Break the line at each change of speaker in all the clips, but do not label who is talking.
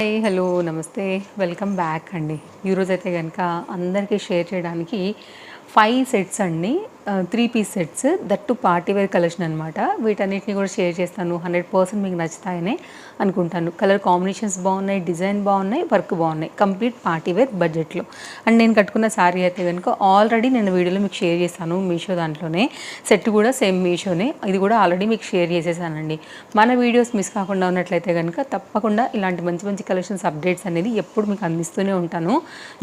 Hi hello నమస్తే welcome back అండి. ఈరోజు అయితే కనుక అందరికీ షేర్ చేయడానికి 5 సెట్స్ అండి, 3 piece sets, that party wear collection అనమాట. వీటన్నిటిని కూడా షేర్ చేస్తాను. 100% మీకు నచ్చుతాయనే అనుకుంటాను. కలర్ కాంబినేషన్స్ బాగున్నాయి, డిజైన్ బాగున్నాయి, వర్క్ బాగున్నాయి, కంప్లీట్ పార్టీ వేర్ బడ్జెట్లో. అండ్ నేను కట్టుకున్న శారీ అయితే కనుక ఆల్రెడీ నేను వీడియోలో మీకు షేర్ చేస్తాను మీషో దాంట్లోనే. సెట్ కూడా సేమ్ మీషోనే, ఇది కూడా ఆల్రెడీ మీకు షేర్ చేసేసానండి. మన వీడియోస్ మిస్ కాకుండా ఉన్నట్లయితే కనుక తప్పకుండా ఇలాంటి మంచి మంచి కలెక్షన్స్ అప్డేట్స్ అనేది ఎప్పుడు మీకు అందిస్తూనే ఉంటాను.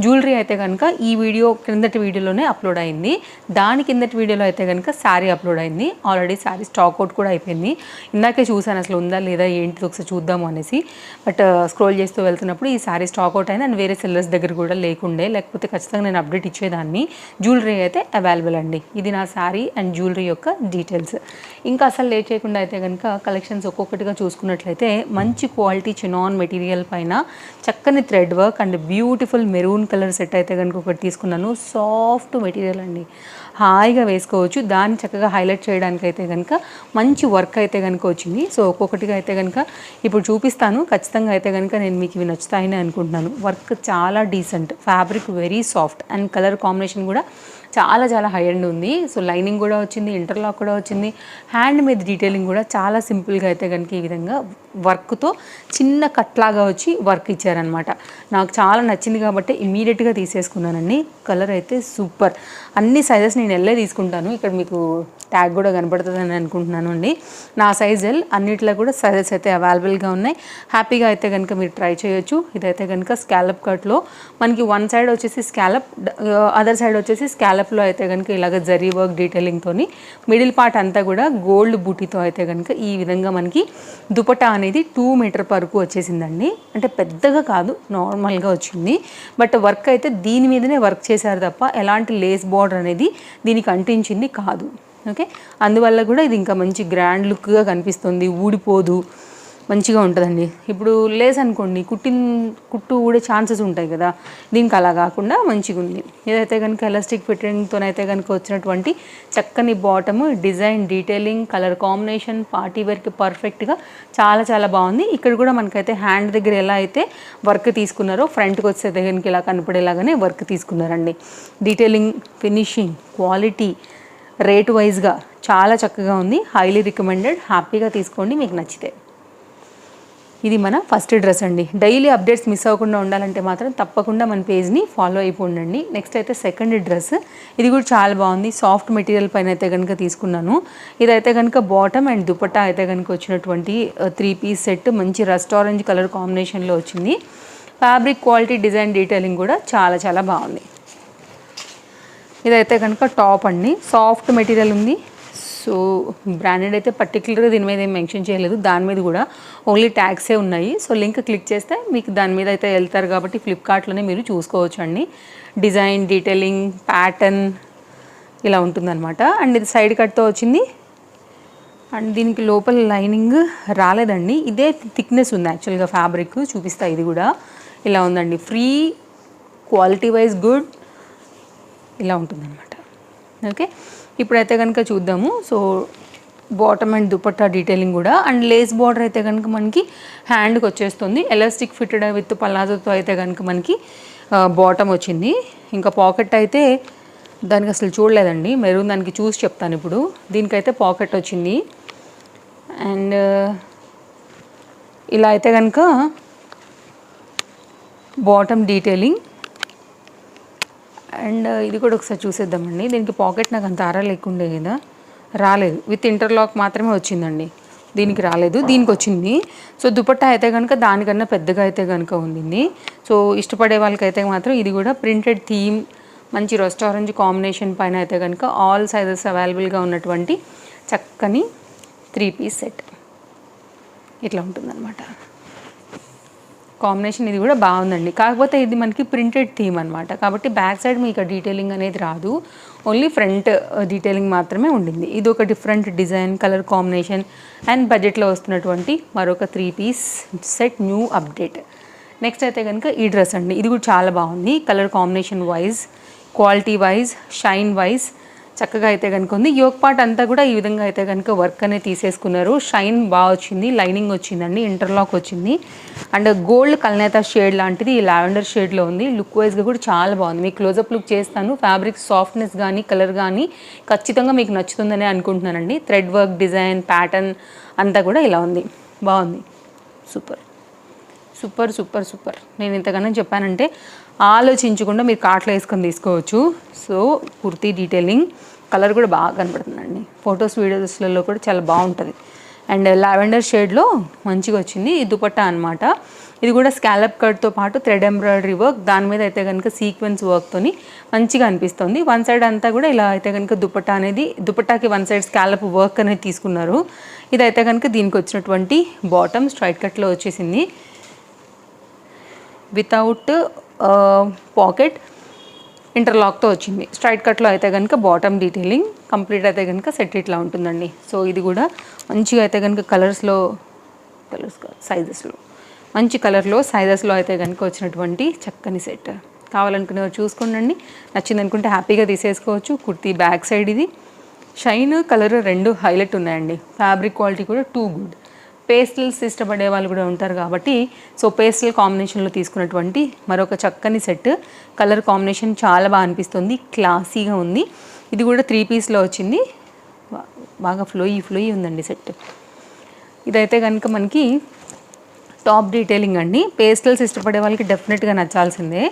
జ్యువెలరీ అయితే కనుక ఈ వీడియో క్రిందటి వీడియోలోనే అప్లోడ్ అయింది. దాని కిందటి వీడియోలో అయితే కనుక శారీ అప్లోడ్ అయింది. ఆల్రెడీ శారీ స్టాక్ అవుట్ కూడా అయిపోయింది. ఇందాకే చూసాను అసలు ఉందా లేదా ఏంటిది ఒకసారి చూద్దాము అనేసి. బట్ స్క్రోల్ చేస్తూ వెళ్తున్నప్పుడు ఈ శారీ స్టాక్ అవుట్ అయింది. అండ్ వేరే సెల్లర్స్ దగ్గర కూడా లేకపోతే ఖచ్చితంగా నేను అప్డేట్ ఇచ్చేదాన్ని. జ్యువెలరీ అయితే అవైలబుల్ అండి. ఇది నా శారీ అండ్ జ్యువెలరీ యొక్క డీటెయిల్స్. ఇంకా అసలు లేట్ చేయకుండా అయితే కనుక కలెక్షన్స్ ఒక్కొక్కటిగా చూసుకున్నట్లయితే మంచి క్వాలిటీ చినాన్ మెటీరియల్ పైన చక్కని thread work and beautiful maroon colour set అయితే కనుక ఒకటి తీసుకున్నాను. సాఫ్ట్ మెటీరియల్ అండి, హాయిగా వేసుకోవచ్చు. దాన్ని చక్కగా హైలైట్ చేయడానికి అయితే కనుక మంచి వర్క్ అయితే కనుక వచ్చింది. సో ఒక్కొక్కటిగా అయితే కనుక ఇప్పుడు చూపిస్తాను. ఖచ్చితంగా అయితే కనుక నేను మీకు ఇవి నచ్చుతాయని అనుకుంటున్నాను. వర్క్ చాలా decent, fabric very soft and colour combination కూడా చాలా చాలా హై అండ్ ఉంది. సో లైనింగ్ కూడా వచ్చింది, ఇంటర్లాక్ కూడా వచ్చింది. హ్యాండ్ మీద డీటెయిలింగ్ కూడా చాలా సింపుల్గా అయితే కనుక ఈ విధంగా వర్క్తో చిన్న కట్లాగా వచ్చి వర్క్ ఇచ్చారనమాట. నాకు చాలా నచ్చింది కాబట్టి ఇమీడియట్గా తీసేసుకున్నానండి. కలర్ అయితే సూపర్. అన్ని సైజెస్ నేను ఎల్లే తీసుకుంటాను. ఇక్కడ మీకు ట్యాగ్ కూడా కనపడుతుందని అనుకుంటున్నాను అండి. నా సైజ్ ఎల్, అన్నిట్లో కూడా సైజెస్ అయితే అవైలబుల్గా ఉన్నాయి. హ్యాపీగా అయితే కనుక మీరు ట్రై చేయొచ్చు. ఇదైతే కనుక స్కాలప్ కట్లో మనకి వన్ సైడ్ వచ్చేసి స్కాలప్, అదర్ సైడ్ వచ్చేసి స్కాలప్లో అయితే కనుక ఇలాగ జరీ వర్క్ డీటెయిలింగ్తో మిడిల్ పార్ట్ అంతా కూడా గోల్డ్ బూటీతో అయితే కనుక ఈ విధంగా మనకి దుపట్టా అనేది 2 మీటర్ వరకు వచ్చేసిందండి. అంటే పెద్దగా కాదు, నార్మల్గా వచ్చింది. బట్ వర్క్ అయితే దీని మీదనే వర్క్ చేశారు తప్ప ఎలాంటి లేస్ బార్డర్ అనేది దీనికి అంటించింది కాదు. ఓకే, అందువల్ల కూడా ఇది ఇంకా మంచి గ్రాండ్ లుక్గా కనిపిస్తుంది, ఊడిపోదు, మంచిగా ఉంటుందండి. ఇప్పుడు లేస్ అనుకోండి కుట్టు ఊడే ఛాన్సెస్ ఉంటాయి కదా, దీనికి అలా కాకుండా మంచిగా ఉంది. ఇదైతే కనుక ఎలాస్టిక్ ఫిట్టింగ్తోనైతే కనుక వచ్చినటువంటి చక్కని bottom, design, detailing, colour combination, party వేర్కి పర్ఫెక్ట్గా చాలా చాలా బాగుంది. ఇక్కడ కూడా మనకైతే హ్యాండ్ దగ్గర ఎలా అయితే వర్క్ తీసుకున్నారో ఫ్రంట్కి వచ్చే కనుక ఇలా కనపడేలాగానే వర్క్ తీసుకున్నారండి. డీటెయిలింగ్, ఫినిషింగ్, క్వాలిటీ, రేట్ వైజ్గా చాలా చక్కగా ఉంది. Highly recommended. హ్యాపీగా తీసుకోండి మీకు నచ్చితే. ఇది మన ఫస్ట్ డ్రెస్ అండి. డైలీ అప్డేట్స్ మిస్ అవ్వకుండా ఉండాలంటే మాత్రం తప్పకుండా మన పేజ్ని ఫాలో అయిపోండి. నెక్స్ట్ అయితే సెకండ్ డ్రెస్. ఇది కూడా చాలా బాగుంది. సాఫ్ట్ మెటీరియల్ పైన అయితే కనుక తీసుకున్నాను. ఇదైతే కనుక బాటమ్ అండ్ దుపట్టా అయితే కనుక వచ్చినటువంటి 3 పీస్ సెట్. మంచి రస్ట్ ఆరెంజ్ కలర్ కాంబినేషన్లో వచ్చింది. ఫ్యాబ్రిక్ క్వాలిటీ, డిజైన్, డీటెయిలింగ్ కూడా చాలా చాలా బాగుంది. ఇదైతే కనుక టాప్ అండి, సాఫ్ట్ మెటీరియల్ ఉంది. సో బ్రాండెడ్ అయితే పర్టికులర్గా దీని మీద ఏం మెన్షన్ చేయలేదు. దాని మీద కూడా ఓన్లీ ట్యాగ్సే ఉన్నాయి. సో లింక్ క్లిక్ చేస్తే మీకు దాని మీద అయితే వెళ్తారు కాబట్టి ఫ్లిప్కార్ట్లోనే మీరు చూసుకోవచ్చు అండి. డిజైన్, డీటెయిలింగ్, ప్యాటర్న్ ఇలా ఉంటుందన్నమాట. అండ్ ఇది సైడ్ కట్తో వచ్చింది. అండ్ దీనికి లోపల లైనింగ్ రాలేదండి. ఇదే థిక్నెస్ ఉంది యాక్చువల్గా ఫ్యాబ్రిక్. చూపిస్తా. ఇది కూడా ఇలా ఉందండి. ఫ్రీ, క్వాలిటీ వైజ్ గుడ్, ఇలా ఉంటుందన్నమాట. ఓకే, ఇప్పుడైతే కనుక చూద్దాము. So bottom and dupatta detailing కూడా, అండ్ లేస్ బార్డర్ అయితే కనుక మనకి హ్యాండ్కి వచ్చేస్తుంది. ఎలాస్టిక్ ఫిట్టెడ్ విత్ పలాజోతో అయితే కనుక మనకి బాటమ్ వచ్చింది. ఇంకా పాకెట్ అయితే దానికి అసలు చూడలేదండి, మెరూన్ దానికి చూసి చెప్తాను ఇప్పుడు. దీనికైతే పాకెట్ వచ్చింది. అండ్ ఇలా అయితే కనుక బాటమ్ డీటెయిలింగ్. అండ్ ఇది కూడా ఒకసారి చూసేద్దామండి. దీనికి పాకెట్ నాకు అంత ఆరా లేకుండే కదా, రాలేదు. విత్ ఇంటర్లాక్ మాత్రమే వచ్చిందండి, దీనికి రాలేదు. దీనికి వచ్చింది. సో దుపట్టా అయితే కనుక దానికన్నా పెద్దగా అయితే కనుక ఉండింది. సో ఇష్టపడే వాళ్ళకైతే మాత్రం ఇది కూడా ప్రింటెడ్ థీమ్, మంచి రస్ట్ ఆరెంజ్ కాంబినేషన్ పైన అయితే కనుక ఆల్ సైజెస్ అవైలబుల్గా ఉన్నటువంటి చక్కని 3 పీస్ సెట్ ఇట్లా ఉంటుందన్నమాట. కాంబినేషన్ ఇది కూడా బాగుందండి. కాకపోతే ఇది మనకి ప్రింటెడ్ థీమ్ అనమాట, కాబట్టి బ్యాక్ సైడ్ మీకు డీటెయిలింగ్ అనేది రాదు, ఓన్లీ ఫ్రంట్ డీటెయిలింగ్ మాత్రమే ఉండింది. ఇది ఒక different design, colour combination and బడ్జెట్లో వస్తున్నటువంటి మరొక 3 piece set new update. Next అయితే కనుక ఈ డ్రెస్ అండి. ఇది కూడా చాలా బాగుంది. Colour combination wise, quality wise, shine wise చక్కగా అయితే కనుక ఉంది. యోక్ పార్ట్ అంతా కూడా ఈ విధంగా అయితే కనుక వర్క్ అనేది తీసేసుకున్నారు. షైన్ బాగా వచ్చింది, లైనింగ్ వచ్చిందండి, ఇంటర్లాక్ వచ్చింది. అండ్ గోల్డ్ కల్నేత షేడ్ లాంటిది ఈ లావెండర్ షేడ్లో ఉంది. లుక్ వైజ్గా కూడా చాలా బాగుంది. మీకు క్లోజప్ లుక్ చేస్తాను. ఫ్యాబ్రిక్ సాఫ్ట్నెస్ కానీ కలర్ కానీ ఖచ్చితంగా మీకు నచ్చుతుందని అనుకుంటున్నానండి. థ్రెడ్ వర్క్, డిజైన్, ప్యాటర్న్ అంతా కూడా ఇలా ఉంది, బాగుంది. Super super super super. నేను ఇంతకన్నా చెప్పానంటే ఆలోచించకుండా మీరు కార్ట్లో వేసుకొని తీసుకోవచ్చు. సో కుర్తీ డీటెయిలింగ్, కలర్ కూడా బాగా కనపడుతుందండి. ఫొటోస్ వీడియోస్లలో కూడా చాలా బాగుంటుంది. అండ్ లావెండర్ షేడ్లో మంచిగా వచ్చింది. ఈ దుపట్టా అనమాట. ఇది కూడా స్కాలప్ కట్తో పాటు థ్రెడ్ ఎంబ్రాయిడరీ వర్క్, దాని మీద అయితే కనుక సీక్వెన్స్ వర్క్తోని మంచిగా అనిపిస్తుంది. వన్ సైడ్ అంతా కూడా ఇలా అయితే కనుక దుపట్టా అనేది, దుపట్టాకి వన్ సైడ్ స్కాలప్ వర్క్ అనేది తీసుకున్నారు. ఇదైతే కనుక దీనికి వచ్చినటువంటి బాటమ్ స్ట్రైట్ కట్లో వచ్చేసింది వితౌట్ పాకెట్, ఇంటర్లాక్తో వచ్చింది. స్ట్రైట్ కట్లో అయితే కనుక బాటమ్ డీటెయిలింగ్ కంప్లీట్ అయితే కనుక సెట్ ఇట్లా ఉంటుందండి. సో ఇది కూడా మంచిగా అయితే కనుక సైజెస్లో మంచి కలర్లో సైజెస్లో అయితే కనుక వచ్చినటువంటి చక్కని సెట్. కావాలనుకునేవారు చూసుకోండి. నచ్చింది అనుకుంటే హ్యాపీగా తీసేసుకోవచ్చు. కుర్తీ బ్యాక్ సైడ్ ఇది షైన్, కలర్ రెండు హైలైట్ ఉన్నాయండి. ఫ్యాబ్రిక్ క్వాలిటీ కూడా టూ గుడ్. పేస్టల్స్ ఇష్టపడే వాళ్ళు కూడా ఉంటారు కాబట్టి సో పేస్టల్ కాంబినేషన్లో తీసుకున్నటువంటి మరొక చక్కని సెట్. కలర్ కాంబినేషన్ చాలా బాగా అనిపిస్తుంది, క్లాసీగా ఉంది. ఇది కూడా 3 పీస్లో వచ్చింది. బాగా ఫ్లోయి ఉందండి సెట్. ఇదైతే కనుక మనకి టాప్ డీటెయిలింగ్ అండి. పేస్టల్స్ ఇష్టపడే వాళ్ళకి డెఫినెట్గా నచ్చాల్సిందే.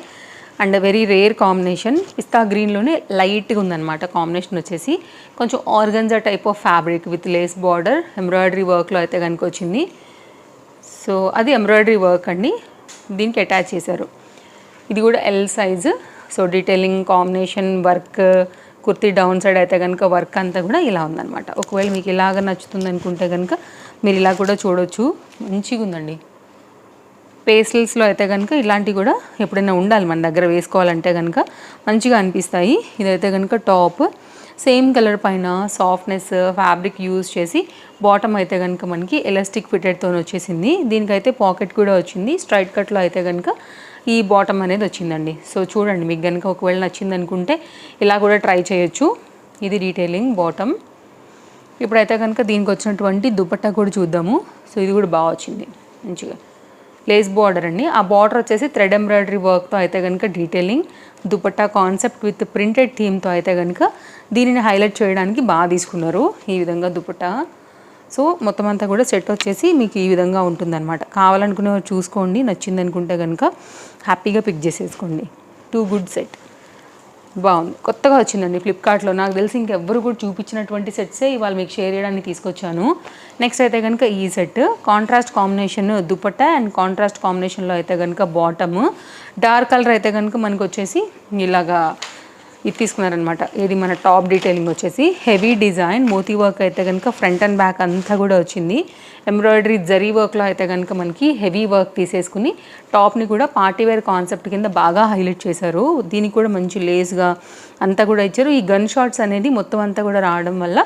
And very rare combination. పిస్తా గ్రీన్లోనే లైట్గా ఉందన్నమాట కాంబినేషన్ వచ్చేసి. కొంచెం organza type of fabric with lace border, embroidery వర్క్లో అయితే కనుక వచ్చింది. సో అది ఎంబ్రాయిడరీ వర్క్ అండి, దీనికి అటాచ్ చేశారు. ఇది కూడా L size. So detailing, combination, work, kurti down side అయితే కనుక వర్క్ అంతా కూడా ఇలా ఉందన్నమాట. ఒకవేళ మీకు ఇలాగ నచ్చుతుంది అనుకుంటే కనుక మీరు ఇలా కూడా చూడొచ్చు. మంచిగా ఉందండి. పేస్టల్స్లో అయితే కనుక ఇలాంటివి కూడా ఎప్పుడైనా ఉండాలి మన దగ్గర, వేసుకోవాలంటే కనుక మంచిగా అనిపిస్తాయి. ఇదైతే కనుక టాప్ సేమ్ కలర్ పైన సాఫ్ట్నెస్ ఫ్యాబ్రిక్ యూజ్ చేసి బాటమ్ అయితే కనుక మనకి ఎలాస్టిక్ ఫిటెడ్తో వచ్చేసింది. దీనికైతే పాకెట్ కూడా వచ్చింది. స్ట్రైట్ కట్లో అయితే కనుక ఈ బాటమ్ అనేది వచ్చిందండి. సో చూడండి, మీకు కనుక ఒకవేళ నచ్చింది అనుకుంటే ఇలా కూడా ట్రై చేయొచ్చు. ఇది డీటెయిలింగ్ బాటమ్. ఇప్పుడైతే కనుక దీనికి వచ్చినటువంటి దుపట్టా కూడా చూద్దాము. సో ఇది కూడా బాగా వచ్చింది, మంచిగా లేస్ బార్డర్ అండి. ఆ బార్డర్ వచ్చేసి థ్రెడ్ ఎంబ్రాయిడరీ వర్క్తో అయితే కనుక detailing, dupatta concept with printed థీమ్తో అయితే కనుక దీనిని హైలైట్ చేయడానికి బాగా తీసుకున్నారు ఈ విధంగా దుపట్టా. సో మొత్తం అంతా కూడా సెట్ వచ్చేసి మీకు ఈ విధంగా ఉంటుందన్నమాట. కావాలనుకునే చూసుకోండి, నచ్చింది అనుకుంటే కనుక హ్యాపీగా పిక్ చేసేసుకోండి. టూ గుడ్ సెట్, బాగుంది. కొత్తగా వచ్చిందండి ఫ్లిప్కార్ట్లో. నాకు తెలిసి ఇంకెవ్వరు కూడా చూపించినటువంటి సెట్సే ఇవాళ మీకు షేర్ చేయడానికి తీసుకొచ్చాను. నెక్స్ట్ అయితే కనుక ఈ set contrast combination dupatta and contrast కాంబినేషన్లో అయితే కనుక బాటమ్ డార్క్ కలర్ అయితే కనుక మనకు వచ్చేసి ఇలాగా ఇది తీసుకున్నారనమాట. ఇది మన టాప్ డీటెయిలింగ్ వచ్చేసి హెవీ డిజైన్ మోతీ వర్క్ అయితే కనుక ఫ్రంట్ అండ్ బ్యాక్ అంతా కూడా వచ్చింది. ఎంబ్రాయిడరీ జరీ వర్క్లో అయితే కనుక మనకి హెవీ వర్క్ తీసేసుకుని టాప్ని కూడా పార్టీవేర్ కాన్సెప్ట్ కింద బాగా హైలైట్ చేశారు. దీనికి కూడా మంచి లేస్గా అంతా కూడా ఇచ్చారు. ఈ గన్ షాట్స్ అనేది మొత్తం అంతా కూడా రావడం వల్ల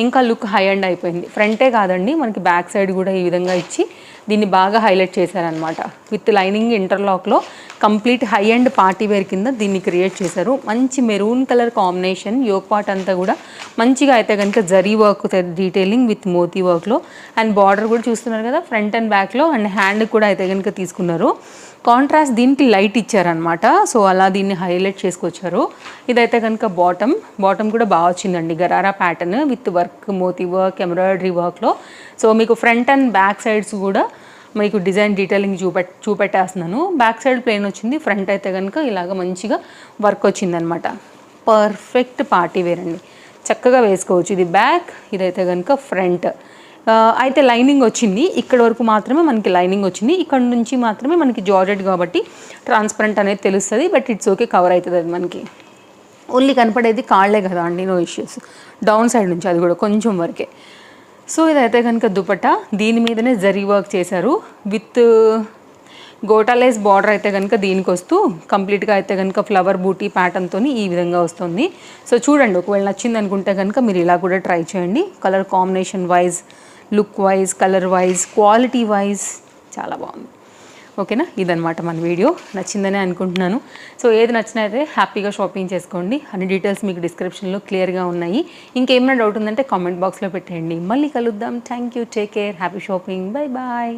ఇంకా లుక్ హై అండ్ అయిపోయింది. ఫ్రంటే కాదండి, మనకి బ్యాక్ సైడ్ కూడా ఈ విధంగా ఇచ్చి దీన్ని బాగా హైలైట్ చేశారనమాట. విత్ లైనింగ్ ఇంటర్లాక్లో కంప్లీట్ హై అండ్ పార్టీవేర్ కింద దీన్ని క్రియేట్ చేశారు. మంచి maroon colour combination. Yoke part అంతా కూడా మంచిగా అయితే కనుక zari work detailing with moti వర్క్లో అండ్ బార్డర్ కూడా చూస్తున్నారు కదా ఫ్రంట్ అండ్ బ్యాక్లో. అండ్ హ్యాండ్ కూడా అయితే కనుక తీసుకున్నారు. కాంట్రాస్ట్ దీనికి లైట్ ఇచ్చారనమాట. సో అలా దీన్ని హైలైట్ చేసుకొచ్చారు. ఇదైతే కనుక బాటమ్ కూడా బాగా వచ్చిందండి. Gharara pattern with work, moti work, embroidery వర్క్లో. సో మీకు ఫ్రంట్ అండ్ బ్యాక్ సైడ్స్ కూడా మీకు డిజైన్ డీటెయిలింగ్ చూపెట్టేస్తున్నాను. బ్యాక్ సైడ్ ప్లెయిన్ వచ్చింది, ఫ్రంట్ అయితే కనుక ఇలాగ మంచిగా వర్క్ వచ్చిందనమాట. పర్ఫెక్ట్ పార్టీ వేర్ అండి, చక్కగా వేసుకోవచ్చు. ఇది బ్యాక్, ఇదైతే కనుక ఫ్రంట్. అయితే లైనింగ్ వచ్చింది, ఇక్కడ వరకు మాత్రమే మనకి లైనింగ్ వచ్చింది. ఇక్కడ నుంచి మాత్రమే మనకి జార్జెట్ కాబట్టి ట్రాన్స్పరెంట్ అనేది తెలుస్తుంది. బట్ ఇట్స్ ఓకే, కవర్ అవుతుంది. అది మనకి ఓన్లీ కనపడేది కాళ్ళే కదా అండి, నో ఇష్యూస్. డౌన్ సైడ్ నుంచి అది కూడా కొంచెం వరకే. సో ఇదైతే కనుక దుపట్టా, దీని మీదనే జరీ వర్క్ చేశారు విత్ గోటాలేస్ బార్డర్ అయితే కనుక దీనికి వస్తూ కంప్లీట్గా అయితే కనుక ఫ్లవర్ బూటీ ప్యాటర్న్తో ఈ విధంగా వస్తుంది. సో చూడండి, ఒకవేళ నచ్చింది అనుకుంటే కనుక మీరు ఇలా కూడా ట్రై చేయండి. Colour combination wise, look wise, colour wise, quality wise చాలా బాగుంది. ఓకేనా, ఇదనమాట మన వీడియో. నచ్చిందనే అనుకుంటున్నాను. సో ఏది నచ్చినా అయితే హ్యాపీగా షాపింగ్ చేసుకోండి. అన్ని డీటెయిల్స్ మీకు డిస్క్రిప్షన్లో క్లియర్గా ఉన్నాయి. ఇంకేమైనా డౌట్ ఉందంటే కామెంట్ బాక్స్లో పెట్టేయండి. మళ్ళీ కలుద్దాం. Thank you, take care, happy shopping, bye bye.